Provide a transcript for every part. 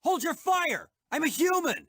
Hold your fire! I'm a human!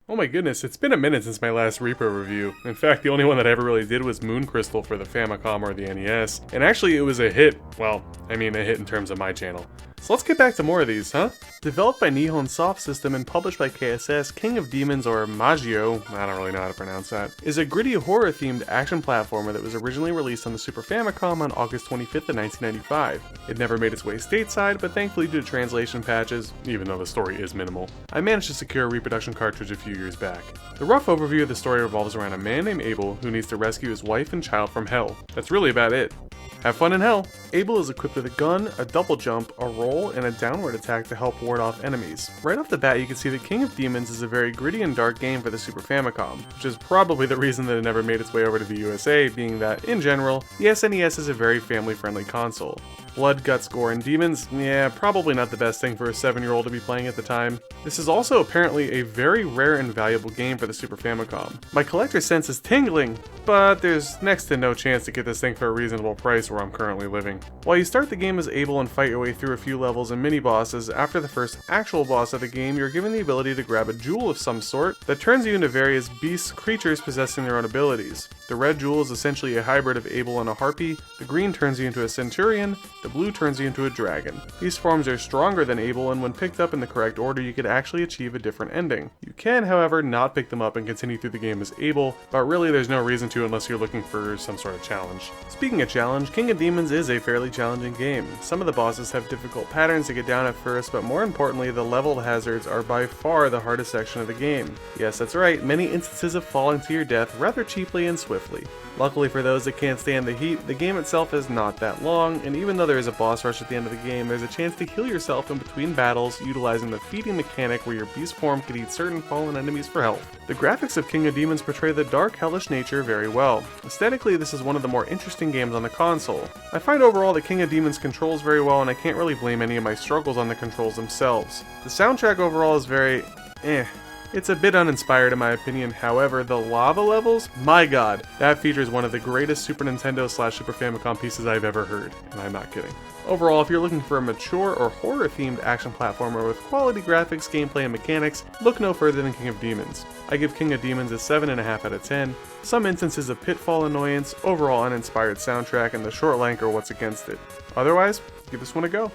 Oh my goodness, it's been a minute since my last Repro review. In fact, the only one that I ever really did was Moon Crystal for the Famicom or the NES. And actually, it was a hit. Well, I mean a hit in terms of my channel. So let's get back to more of these, huh? Developed by Nihon Soft System and published by KSS, King of Demons, or Majyuuou, I don't really know how to pronounce that, is a gritty horror-themed action platformer that was originally released on the Super Famicom on August 25th of 1995. It never made its way stateside, but thankfully due to translation patches, even though the story is minimal, I managed to secure a Reproduction cartridge a few years back. The rough overview of the story revolves around a man named Abel who needs to rescue his wife and child from hell. That's really about it. Have fun in hell! Abel is equipped with a gun, a double jump, a roll, and a downward attack to help ward off enemies. Right off the bat you can see that King of Demons is a very gritty and dark game for the Super Famicom, which is probably the reason that it never made its way over to the USA, being that, in general, the SNES is a very family-friendly console. Blood, guts, gore, and demons? Yeah, probably not the best thing for a 7-year-old to be playing at the time. This is also apparently a very rare and valuable game for the Super Famicom. My collector's sense is tingling, but there's next to no chance to get this thing for a reasonable price where I'm currently living. While you start the game as Abel and fight your way through a few levels and mini-bosses, after the first actual boss of the game, you're given the ability to grab a jewel of some sort that turns you into various beasts, creatures possessing their own abilities. The red jewel is essentially a hybrid of Abel and a harpy, the green turns you into a centurion, the blue turns you into a dragon. These forms are stronger than Abel, and when picked up in the correct order you could actually achieve a different ending. You can, however, not pick them up and continue through the game as Abel, but really there's no reason to unless you're looking for some sort of challenge. Speaking of challenge, King of Demons is a fairly challenging game. Some of the bosses have difficult patterns to get down at first, but more importantly, the level hazards are by far the hardest section of the game. Yes, that's right, many instances of falling to your death rather cheaply and swiftly. Luckily for those that can't stand the heat, the game itself is not that long, and even though there is a boss rush at the end of the game, there's a chance to heal yourself in between battles utilizing the feeding mechanic where your beast form can eat certain fallen enemies for health. The graphics of King of Demons portray the dark, hellish nature very well. Aesthetically, this is one of the more interesting games on the console. I find overall that King of Demons controls very well, and I can't really blame any of my struggles on the controls themselves. The soundtrack overall is very It's a bit uninspired in my opinion, however, the lava levels? My god, that features one of the greatest Super Nintendo / Super Famicom pieces I've ever heard, and I'm not kidding. Overall, if you're looking for a mature or horror-themed action platformer with quality graphics, gameplay, and mechanics, look no further than King of Demons. I give King of Demons a 7.5 out of 10. Some instances of pitfall annoyance, overall uninspired soundtrack, and the short length are what's against it. Otherwise, give this one a go.